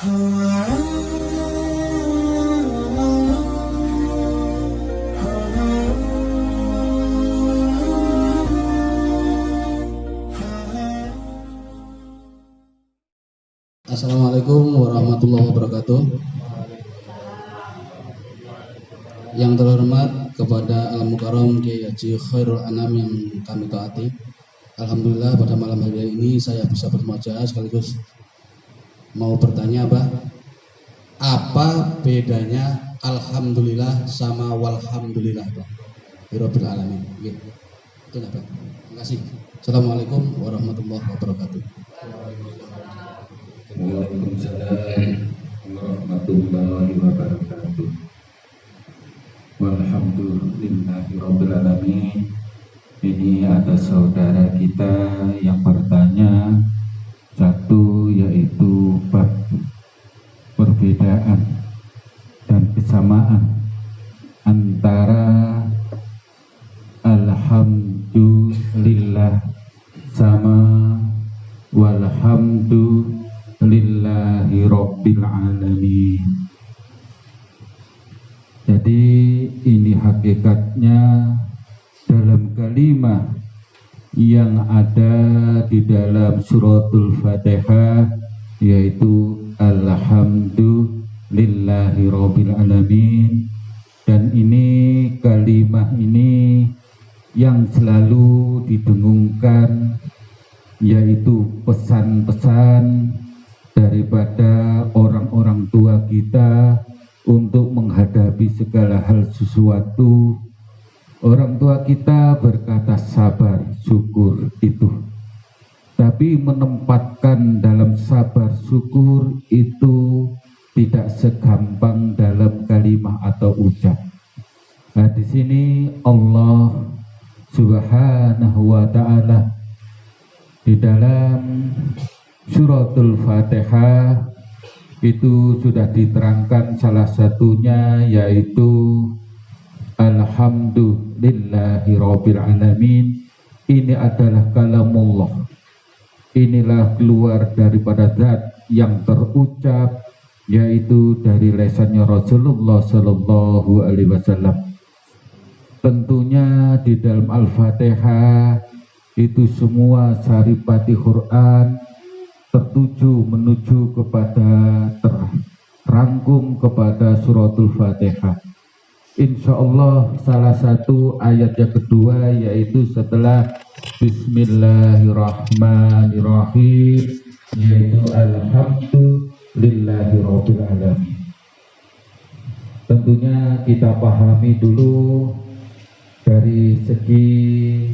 Assalamualaikum warahmatullahi wabarakatuh. Yang terhormat kepada Al-Mukarram Kiai Haji Khairul Anam yang kami taati. Alhamdulillah pada malam hari ini saya bisa bermuajah sekaligus mau bertanya apa bedanya Alhamdulillah sama Walhamdulillah Pak? Rabbil Alamin. Itu Pak. Terima kasih. Assalamualaikum warahmatullahi wabarakatuh. Waalaikumsalam warahmatullahi wabarakatuh. Walhamdulillahirabbil alamin. Ini ada saudara kita yang bertanya satu, yaitu bab perbedaan dan kesamaan antara alhamdulillah sama walhamdulillahi rabbil alamin. Jadi ini hakikatnya dalam kalimat yang ada di dalam suratul Fatihah, yaitu alhamdulillahi rabbil alamin. Dan ini kalimat ini yang selalu didengungkan, yaitu pesan-pesan daripada orang-orang tua kita untuk menghadapi segala hal sesuatu. Orang tua kita berkata sabar, syukur itu. Tapi menempatkan dalam sabar, syukur itu tidak segampang dalam kalimat atau ucap. Nah, di sini Allah Subhanahu wa ta'ala di dalam suratul Fatihah itu sudah diterangkan, salah satunya yaitu alhamdulillahi rabbil alamin. Ini adalah kalamullah, inilah keluar daripada zat yang terucap, yaitu dari lisannya Rasulullah Sallallahu Alaihi Wasallam. Tentunya di dalam Al-Fatihah itu semua saripati Quran tertuju menuju kepada terangkum kepada suratul Fatihah. Insya Allah salah satu ayat yang kedua yaitu setelah Bismillahirrahmanirrahim, yaitu alhamdulillahi rabbil alamin. Tentunya kita pahami dulu dari segi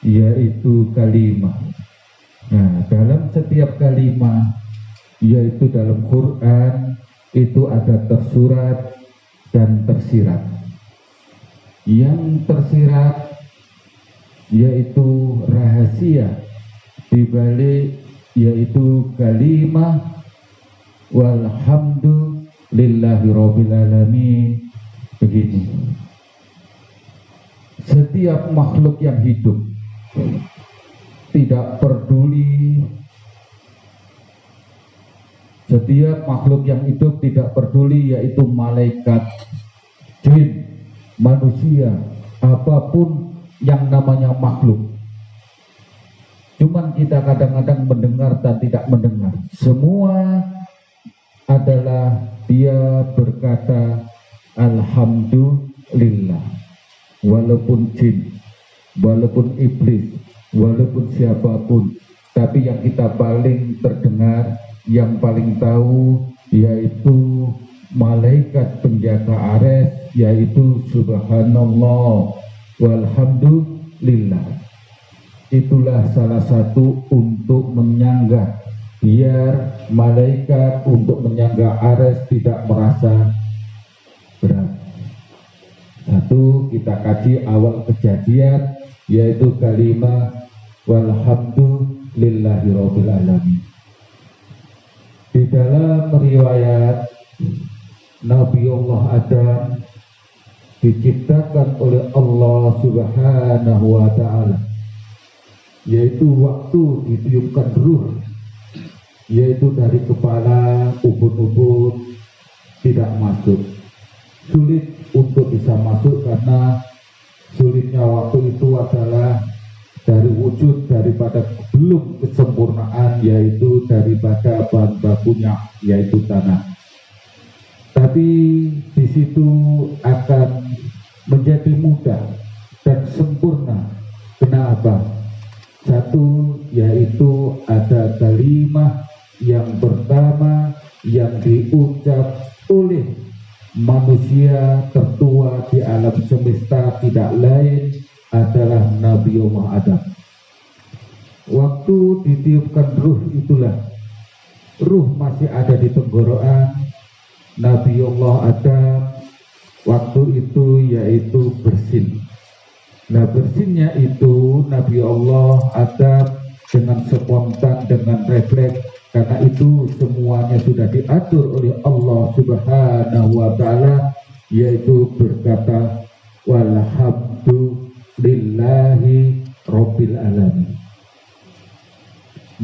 yaitu kalimat. Nah, dalam setiap kalimat yaitu dalam Quran itu ada tersurat dan tersirat. Yang tersirat yaitu rahasia dibalik yaitu kalimat walhamdulillahi rabbil alamin. Begini, setiap makhluk yang hidup, tidak peduli, setiap makhluk yang hidup tidak peduli, yaitu malaikat, jin, manusia, apapun yang namanya makhluk. Cuman kita kadang-kadang mendengar dan tidak mendengar. Semua adalah dia berkata alhamdulillah. Walaupun jin, walaupun iblis, walaupun siapapun. Tapi yang kita paling terdengar, yang paling tahu, yaitu malaikat penjaga Ares, yaitu subhanallah walhamdulillah. Itulah salah satu untuk menyanggah, biar malaikat untuk menyanggah Ares tidak merasa berat. Satu, kita kaji awal kejadian, yaitu kalimat walhamdulillahi rabbil alamin. Di dalam riwayat Nabiullah Adam diciptakan oleh Allah Subhanahu wa ta'ala, yaitu waktu ditiupkan ruh, yaitu dari kepala ubun-ubun masuk. Sulit untuk bisa masuk karena sulitnya waktu itu adalah dari wujud daripada belum kesempurnaan, yaitu daripada bahan bakunya, yaitu tanah. Tapi di situ akan menjadi mudah dan sempurna. Kenapa? Satu, yaitu ada kalimat yang pertama yang diucap oleh manusia tertua di alam semesta, tidak lain adalah Nabiullah Adam. Waktu ditiupkan ruh itulah, ruh masih ada di tenggorokan Nabiullah Adam waktu itu, yaitu bersin. Nah, bersinnya itu Nabi Allah Adam dengan spontan, dengan refleks, karena itu semuanya sudah diatur oleh Allah Subhanahu wa Ta'ala, yaitu berkata walhamdulillahi rabbil alamin.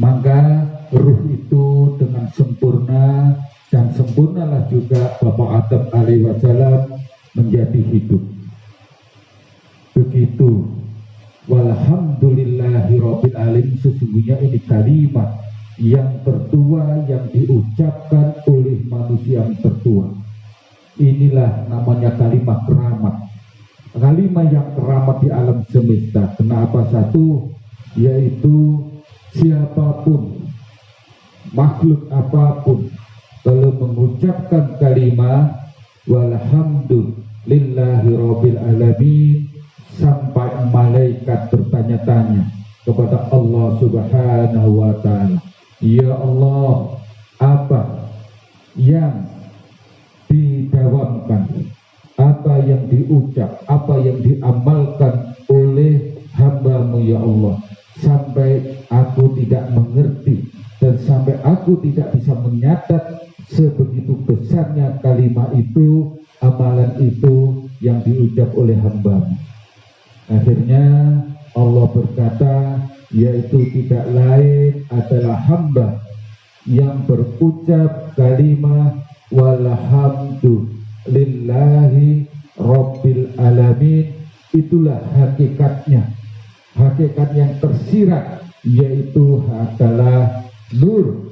Maka ruh itu dengan sempurna, dan sempurnalah juga Bapak Adam alaihi wasallam menjadi hidup. Begitu walhamdulillahi rabbil alamin, sesungguhnya ini kalimat yang tertua yang diucapkan oleh manusia yang tertua. Inilah namanya kalimat keramat, kalimat yang keramat di alam semesta. Kenapa? Satu, yaitu siapapun, makhluk apapun, kalau mengucapkan kalimat walhamdulillahi rabbil alamin, sampai malaikat bertanya-tanya kepada Allah Subhanahu wa Ta'ala, ya Allah, apa yang didawamkan, apa yang diucap, apa yang diamalkan oleh hamba-Mu ya Allah, sampai aku tidak mengerti dan sampai aku tidak bisa menyatat sebegitu besarnya kalimat itu, amalan itu yang diucap oleh hamba-Mu. Akhirnya Allah berkata, yaitu tidak lain adalah hamba yang berucap kalimat walhamdulillahi rabbil alamin. Itulah hakikatnya, hakikat yang tersirat, yaitu adalah nur,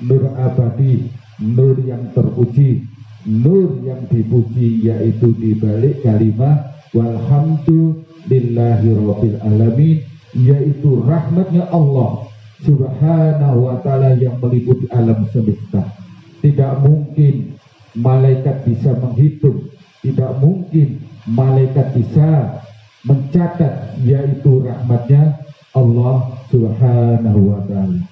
nur abadi, nur yang terpuji, nur yang dipuji, yaitu di balik kalimat walhamdulillahi rabbil alamin, yaitu rahmatnya Allah Subhanahu wa Ta'ala yang meliputi alam semesta. Tidak mungkin malaikat bisa menghitung, tidak mungkin malaikat bisa mencatat, yaitu rahmatnya Allah Subhanahu wa Ta'ala.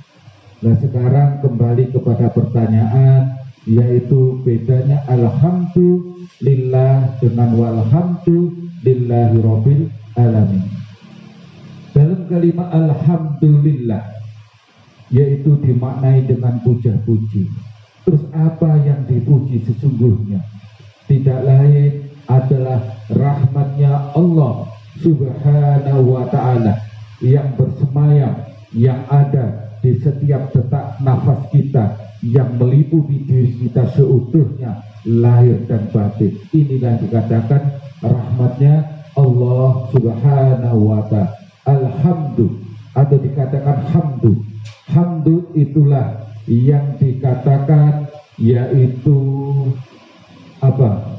Nah, sekarang kembali kepada pertanyaan, yaitu bedanya alhamdulillah dengan walhamdulillahi rabbil alamin. Dalam kalimat alhamdulillah, yaitu dimaknai dengan puja-puji. Terus apa yang dipuji sesungguhnya? Tidak lain adalah rahmatnya Allah Subhanahu wa Ta'ala yang bersemayam, yang ada di setiap detak nafas kita, yang meliputi diri kita seutuhnya, lahir dan batin. Inilah yang dikatakan rahmatnya Allah Subhanahu wa Ta'ala. Alhamdu, atau dikatakan hamdu. Hamdu itulah yang dikatakan, yaitu apa?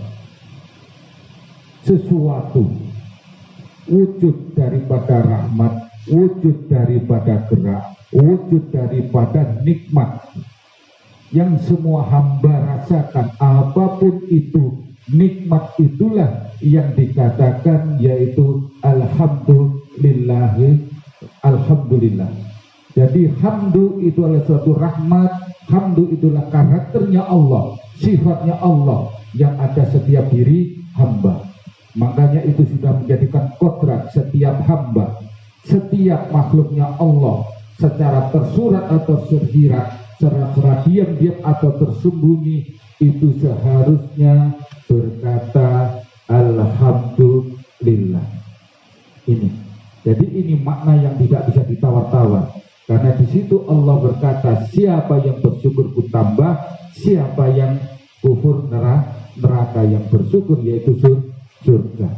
Sesuatu wujud daripada rahmat, wujud daripada gerak, wujud daripada nikmat yang semua hamba rasakan. Apapun itu, nikmat itulah yang dikatakan, yaitu alhamdulillahi, alhamdulillah. Jadi hamdu itu adalah suatu rahmat, hamdu itulah karakternya Allah, sifatnya Allah yang ada setiap diri hamba. Makanya itu sudah menjadikan kodrat setiap hamba, setiap makhluknya Allah, secara tersurat atau tersirat, secara diam-diam atau tersembunyi, itu seharusnya berkata alhamdulillah. Ini, jadi ini makna yang tidak bisa ditawar-tawar, karena di situ Allah berkata, siapa yang bersyukur ku tambah, siapa yang kufur neraka, yang bersyukur yaitu surga.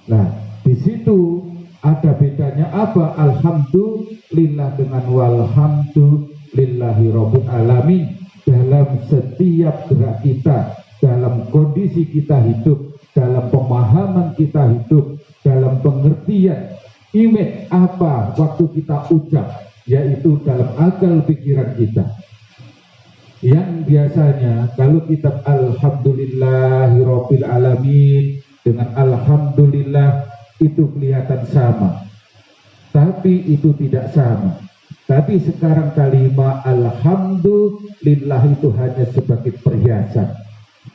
Nah, di situ ada bedanya apa? Alhamdulillah dengan walhamdulillahi rabbil alamin. Dalam setiap gerak kita, dalam kondisi kita hidup, dalam pemahaman kita hidup, dalam pengertian image apa waktu kita ucap, yaitu dalam akal pikiran kita. Yang biasanya kalau kita alhamdulillahirabbil alamin dengan alhamdulillah itu kelihatan sama, tapi itu tidak sama. Tapi sekarang kalimat alhamdulillah itu hanya sebagai perhiasan,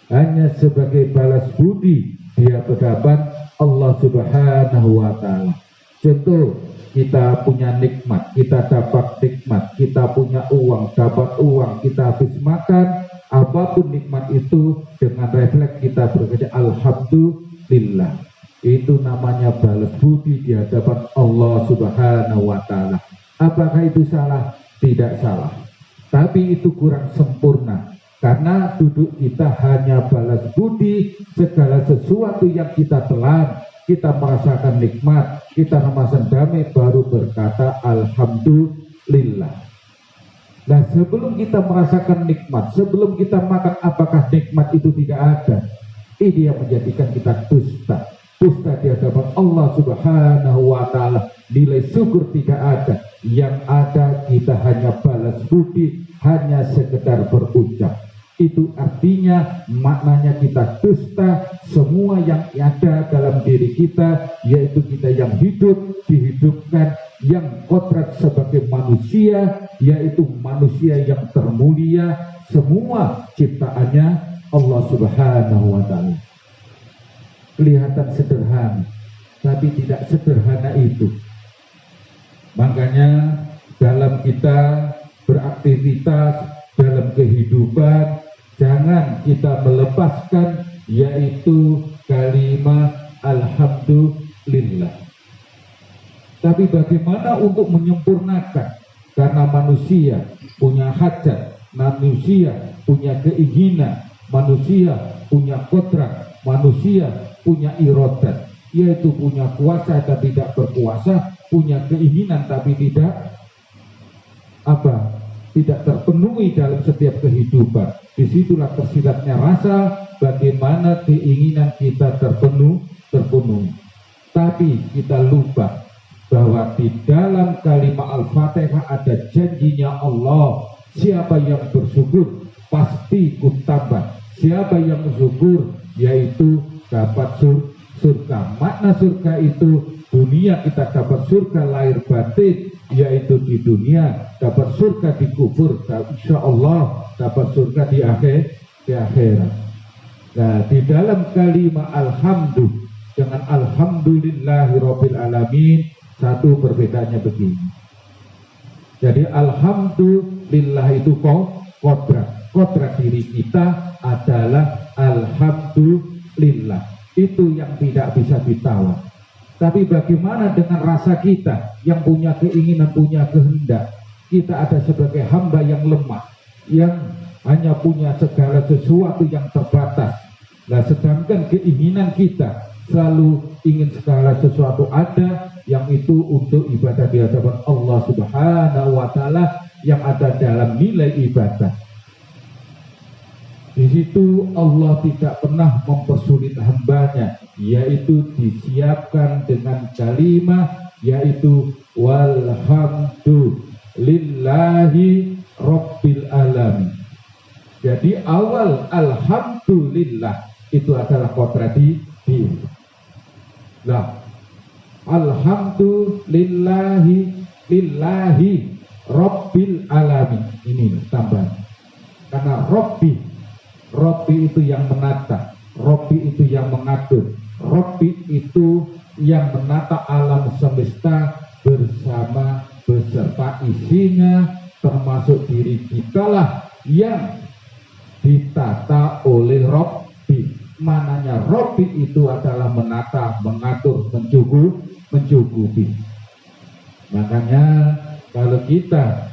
hanya sebagai balas budi di hadapan Allah Subhanahu wa Ta'ala. Contoh, kita punya nikmat, kita dapat nikmat, kita punya uang, dapat uang, kita habis makan, apapun nikmat itu, dengan refleks kita berkata alhamdulillah. Itu namanya balas budi di hadapan Allah Subhanahu wa Ta'ala. Apakah itu salah? Tidak salah, tapi itu kurang sempurna, karena duduk kita hanya balas budi segala sesuatu yang kita telan, kita merasakan nikmat, kita merasakan damai, baru berkata alhamdulillah. Nah, sebelum kita merasakan nikmat, sebelum kita makan, apakah nikmat itu tidak ada? Ini yang menjadikan kita dusta di hadapan Allah Subhanahu wa Ta'ala. Nilai syukur tidak ada, yang ada kita hanya balas budi, hanya sekedar berucap. Itu artinya maknanya kita dusta semua yang ada dalam diri kita, yaitu kita yang hidup, dihidupkan, yang kodrat sebagai manusia, yaitu manusia yang termulia, semua ciptaannya Allah Subhanahu wa Ta'ala. Kelihatan sederhana, tapi tidak sederhana itu. Makanya dalam kita beraktivitas, dalam kehidupan, jangan kita melepaskan yaitu kalimat alhamdulillah. Tapi bagaimana untuk menyempurnakan? Karena manusia punya hajat, manusia punya keinginan, manusia punya kodrat, manusia punya iradat, yaitu punya kuasa tapi tidak berkuasa, punya keinginan tapi tidak tidak terpenuhi dalam setiap kehidupan. Disitulah tersiratnya rasa bagaimana keinginan kita terpenuhi. Tapi kita lupa bahwa di dalam kalimat Al-Fatihah ada janjinya Allah, siapa yang bersyukur pasti ikut tambah, siapa yang bersyukur yaitu dapat surga. Makna surga itu dunia kita dapat surga lahir batin, yaitu di dunia dapat surga di kubur, insya Allah dapat surga di akhirat. Nah, di dalam kalimat alhamdulillah dengan alhamdulillahirabbil alamin, satu perbedaannya begini. Jadi alhamdulillah itu kodrat diri kita adalah alhamdulillah, itu yang tidak bisa ditawar. Tapi bagaimana dengan rasa kita yang punya keinginan, punya kehendak? Kita ada sebagai hamba yang lemah, yang hanya punya segala sesuatu yang terbatas. Nah, sedangkan keinginan kita selalu ingin segala sesuatu ada, yang itu untuk ibadah di hadapan Allah Subhanahu wa Ta'ala, yang ada dalam nilai ibadah. Di situ Allah tidak pernah mempersulit hambanya, yaitu disiapkan dengan kalimat yaitu walhamdulillahi rabbil alamin. Jadi awal alhamdulillah itu adalah kontradiksi. Nah, alhamdulillahi rabbil alamin, ini tambah. Karena Robbi itu yang menata, Robbi itu yang mengatur, Robbi itu yang menata alam semesta beserta isinya, termasuk diri kita lah yang ditata oleh Robbi. Mananya Robbi itu adalah menata, mengatur, mencukupi. Makanya kalau kita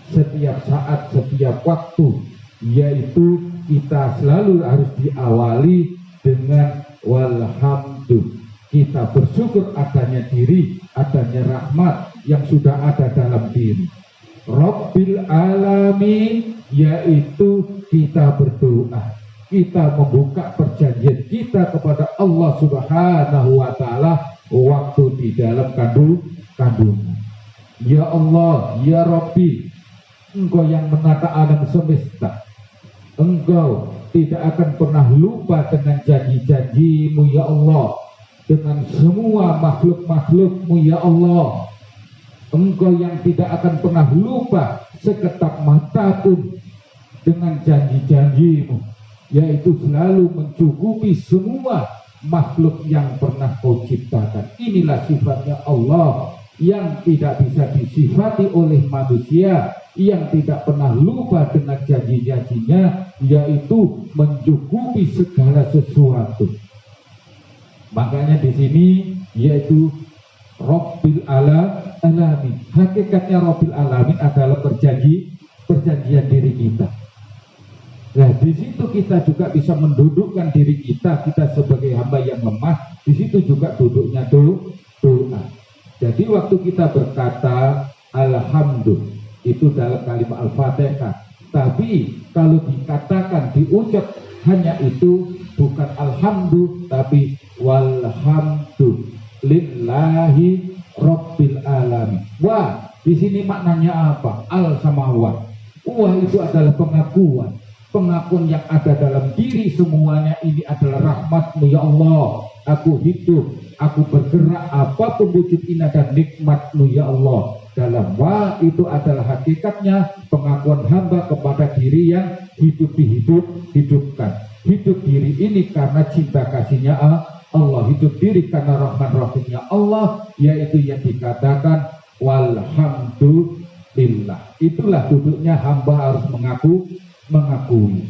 setiap saat, setiap waktu, yaitu kita selalu harus diawali dengan walhamdu. Kita bersyukur adanya diri, adanya rahmat yang sudah ada dalam diri. Rabbil alamin, yaitu kita berdoa, kita membuka perjanjian kita kepada Allah Subhanahu wa Ta'ala waktu di dalam kandungan. Ya Allah, ya Rabbi, Engkau yang menata alam semesta, Engkau tidak akan pernah lupa dengan janji-janji-Mu ya Allah, dengan semua makhluk-makhluk-Mu ya Allah. Engkau yang tidak akan pernah lupa seketap mata pun dengan janji-janji-Mu, yaitu selalu mencukupi semua makhluk yang pernah Kau ciptakan. Inilah sifatnya Allah yang tidak bisa disifati oleh manusia, yang tidak pernah lupa dengan janji-janjinya, yaitu mencukupi segala sesuatu. Makanya di sini yaitu Rabbil Alamin. Hakikatnya Rabbil Alamin adalah perjanjian diri kita. Nah, di situ kita juga bisa mendudukkan diri kita sebagai hamba yang lemah. Di situ juga duduknya doa. Jadi waktu kita berkata alhamdulillah itu dalam kalimat al-fatihah. Tapi kalau dikatakan diucap hanya itu bukan alhamdulillah tapi walhamdulillahi rabbil alamin. Wah, di sini maknanya apa? Al samawat. Wah, itu adalah pengakuan yang ada dalam diri semuanya. Ini adalah rahmat-Mu ya Allah. Aku hidup, aku bergerak, apapun wujud ini dan nikmat-Mu ya Allah. Dalam wa itu adalah hakikatnya pengakuan hamba kepada diri yang hidupkan. Hidup diri ini karena cinta kasihnya Allah, hidup diri karena rahman rahimnya Allah, yaitu yang dikatakan walhamdulillah. Itulah duduknya hamba harus mengakui.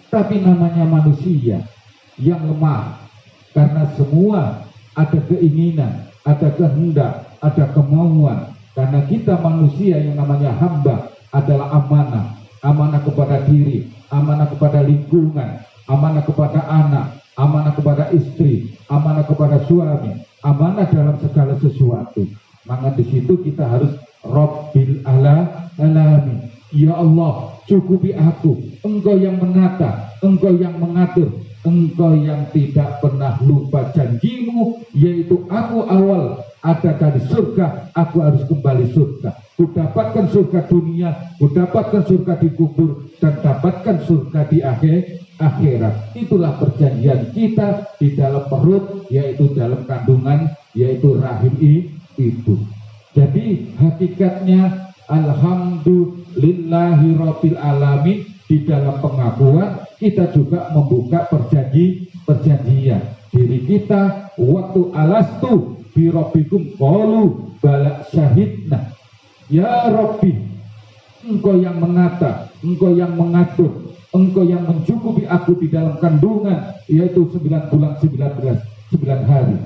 Tapi namanya manusia yang lemah, karena semua ada keinginan, ada kehendak, ada kemauan. Karena kita manusia yang namanya hamba adalah amanah kepada diri, amanah kepada lingkungan, amanah kepada anak, amanah kepada istri, amanah kepada suami, amanah dalam segala sesuatu. Maka di situ kita harus Rabbil alamin. Ya Allah, cukupi aku. Engkau yang menata, Engkau yang mengatur, Engkau yang tidak pernah lupa janji-Mu, yaitu aku awal ada dari surga, aku harus kembali surga. Ku dapatkan surga dunia, ku dapatkan surga di kubur, dan dapatkan surga di akhirat. Itulah perjanjian kita di dalam perut, yaitu dalam kandungan, yaitu rahim ibu. Jadi hakikatnya alhamdulillahi rabbil alamin. Di dalam pengakuan kita juga membuka perjanjian diri kita. Waktu alastu bi rabbikum qalu bala syahidna. Ya Rabbi, Engkau yang menata, Engkau yang mengatur, Engkau yang mencukupi aku di dalam kandungan, yaitu 9 bulan 9 hari.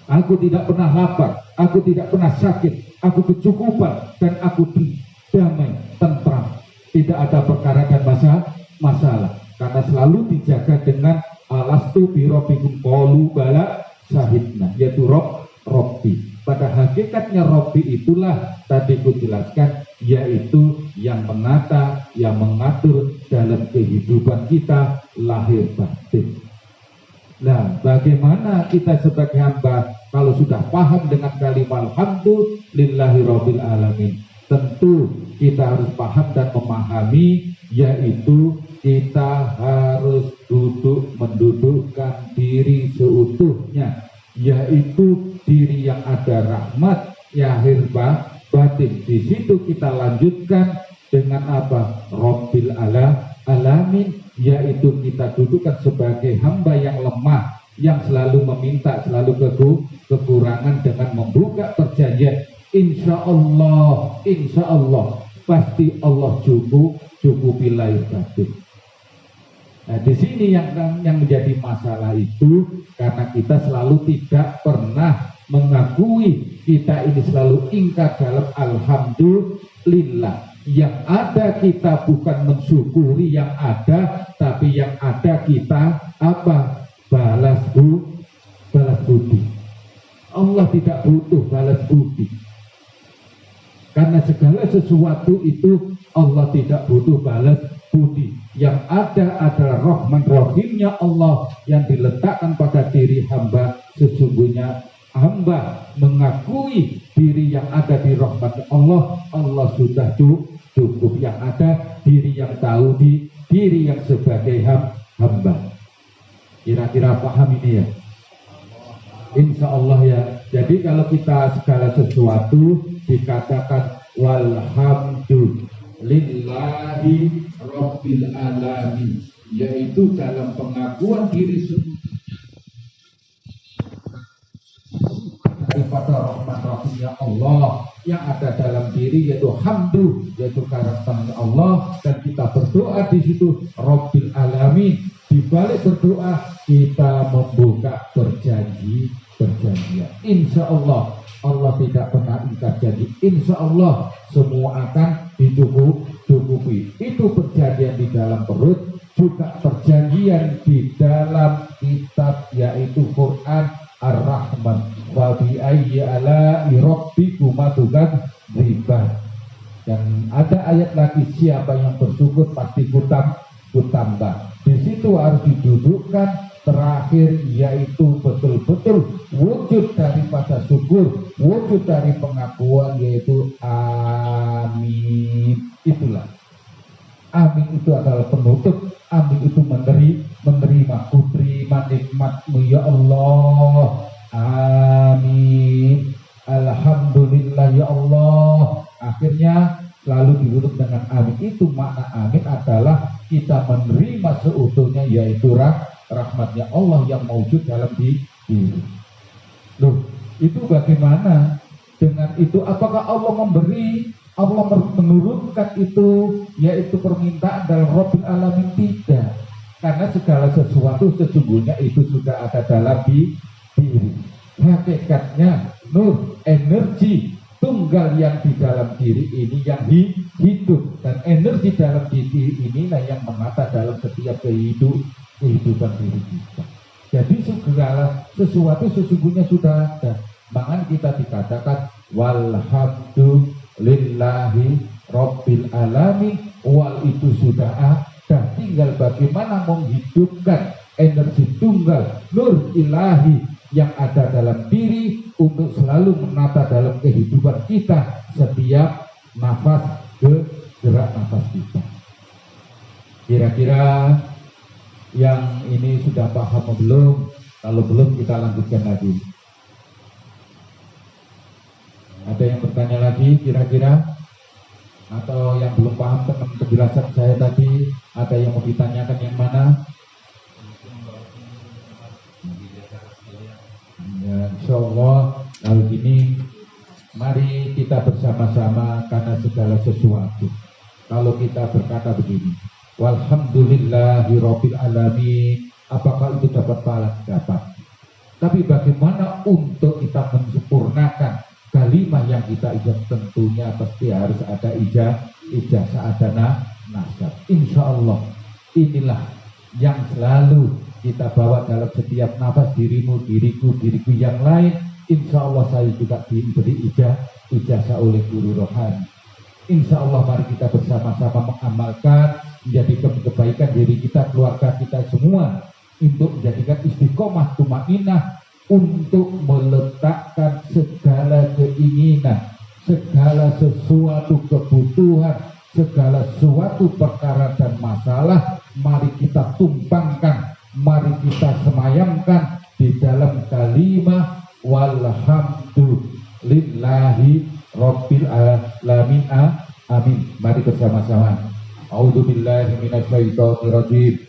Aku tidak pernah lapar, aku tidak pernah sakit, aku kecukupan, dan aku damai, tentram. Tidak ada perkara dan masalah, karena selalu dijaga dengan alastu bi rabbikum qalu bala syahidna, yaitu Rabbi. Pada hakikatnya Rabbi itulah tadi ku jelaskan, yaitu yang menata, yang mengatur dalam kehidupan kita lahir batin. Nah, bagaimana kita sebagai hamba kalau sudah paham dengan kalimat alhamdulillahi rabbil alamin? Tentu kita harus paham dan memahami, yaitu kita harus mendudukkan diri seutuhnya, yaitu diri yang ada rahmat lahir batin. Di situ kita lanjutkan dengan apa? Rabbil alamin, yaitu kita dudukkan sebagai hamba yang lemah, yang selalu meminta, selalu kekurangan, dengan membuka perjanjian. Insya Allah pasti Allah cukupi lahir batin. Nah, di sini yang menjadi masalah itu karena kita selalu tidak pernah mengakui, kita ini selalu ingkar dalam alhamdulillah. Yang ada kita bukan mensyukuri yang ada, tapi yang ada kita apa? Balas budi. Allah tidak butuh balas budi. Karena segala sesuatu itu Allah tidak butuh balas budi. Yang ada adalah rahman rahimnya Allah yang diletakkan pada diri hamba. Sesungguhnya hamba mengakui diri yang ada di rahmat Allah. Allah sudah cukup. Yang ada diri yang tahu di diri yang sebagai hamba. Kira-kira paham ini ya? Insya Allah ya. Jadi kalau kita segala sesuatu dikatakan walhamdulillahi rabbil alamin, yaitu dalam pengakuan diri sendiri daripada rahmat rahimnya Allah yang ada dalam diri, yaitu hamdu, yaitu karakternya Allah, dan kita berdoa di situ rabbil alamin. Di balik berdoa kita membuka perjanjian. Insya Allah Allah tidak pernah ingkar janji. Insya Allah semua akan dicukupi. Itu perjanjian di dalam perut, juga perjanjian di dalam kitab, yaitu Quran Ar-Rahman. Wa bi ayyi ala'i rabbikuma tukadziban. Dan ada ayat lagi, siapa yang bersyukur pasti kutambah. Di situ harus didudukkan terakhir, yaitu betul-betul wujud daripada syukur, wujud dari pengakuan, yaitu amin. Itulah amin, itu adalah penutup. Amin itu menerima, ku terima nikmatmu ya Allah. Amin, alhamdulillah ya Allah. Akhirnya lalu ditutup dengan amin. Itu makna amin adalah kita menerima seutuhnya, yaitu rahmatnya Allah yang mewujud dalam diri. Loh, itu bagaimana? Dengan itu apakah Allah memberi, Allah menurunkan itu, yaitu permintaan dalam Rabbil Alamin? Tidak. Karena segala sesuatu sesungguhnya itu sudah ada dalam diri. Hakikatnya nur, energi tunggal yang di dalam diri ini yang hidup, dan energi dalam diri inilah yang menata dalam setiap kehidupan diri kita. Jadi segala sesuatu sesungguhnya sudah ada. Makanya kita dikatakan walhamdulillahi rabbil alamin. Wal itu sudah ada, tinggal bagaimana menghidupkan energi tunggal nur ilahi yang ada dalam diri untuk selalu menata dalam kehidupan kita setiap nafas ke gerak nafas kita. Kira-kira yang ini sudah paham atau belum? Kalau belum kita lanjutkan lagi. Ada yang bertanya lagi kira-kira? Atau yang belum paham tentang penjelasan saya tadi, ada yang mau ditanyakan yang mana? Ya, insya Allah lalu gini, mari kita bersama-sama karena segala sesuatu. Kalau kita berkata begini, walhamdulillahirabbil alamin, apakah itu dapat pahala? Dapat. Tapi bagaimana untuk kita menyempurnakan kalimat yang kita ijab? Tentunya pasti harus ada ijazah, ada nasab. Insya Allah inilah yang selalu kita bawa dalam setiap nafas, dirimu, diriku yang lain. Insya Allah saya juga diberi ijazah oleh guru rohani. Insya Allah mari kita bersama-sama mengamalkan, menjadikan kebaikan diri kita, keluarga kita semua, untuk menjadikan istiqomah tumainah, untuk meletakkan segala keinginan, segala sesuatu kebutuhan, segala sesuatu perkara dan masalah, mari kita tumpangkan, mari kita semayamkan di dalam kalimat walhamdulillahi rabbil alamin. Amin. Mari bersama-sama. A'udzubillahi minasyaitonirrajim.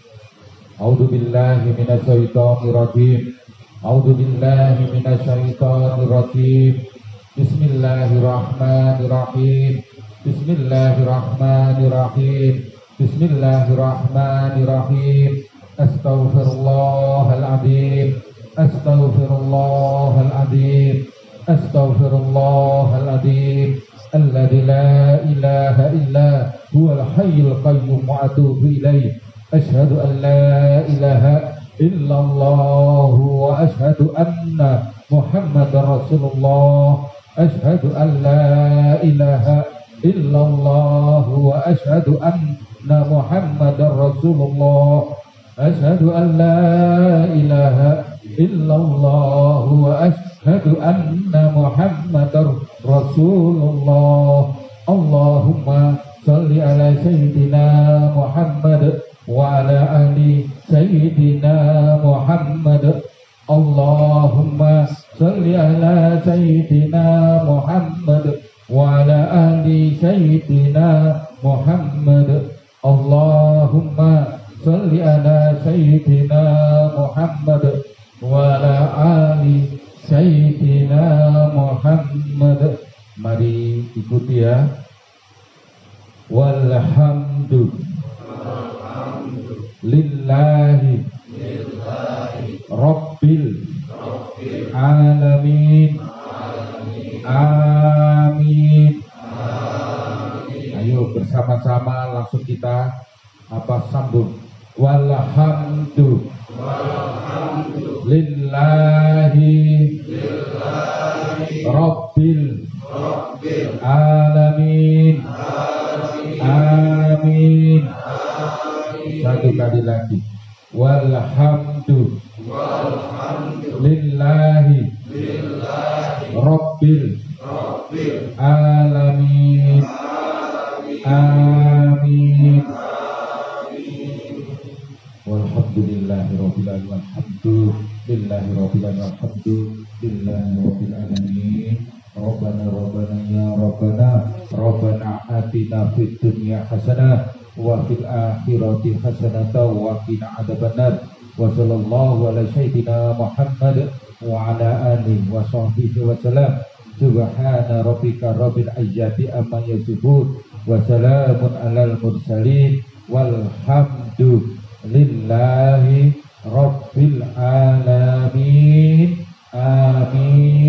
A'udzubillahi minasyaitonirrajim. A'udzubillahi minasyaitonirrajim. Bismillahirrahmanirrahim. Bismillahirrahmanirrahim. Bismillahirrahmanirrahim. Astaghfirullahaladzim. Astaghfirullahaladzim. Astaghfirullahaladzim. الذي لا إله إلا هو الحي القيوم وأتوب إليه أشهد أن لا إله إلا الله وأشهد أن محمد رسول الله أشهد أن لا إله إلا الله وأشهد أن محمد رسول الله أشهد أن لا إله إلا الله وأشهد أن محمد رسول الله اللهم صل على سيدنا محمد وعلى آل سيدنا محمد اللهم صل على سيدنا محمد وعلى آل سيدنا محمد اللهم صل على سيدنا محمد وعلى آل سيدنا محمد. Mari ikuti ya. Walhamdu lillahi rabbil alamin. Amin. Ayo bersama-sama langsung kita sambung. Walhamdu lillahi rabbil alamin. Amin. Satu kali lagi. Walhamdu lillahi rabbil alamin. Amin. Walhamdulillahi rabbil alamin. Alhamdulillahi rabbil alamin. Alhamdulillahi rabbil alamin. Rabbana ya Rabbana atina fid dunya hasanah wa fil akhirati hasanah wa qina adzabannar. Wa sallallahu ala sayyidina Muhammad wa ala alihi wa sahbihi wa sallam. Subhana rabbika rabbil izzati amma yasifun wa salamun alal mursalin walhamdu lillahi rabbil alamin. Amin.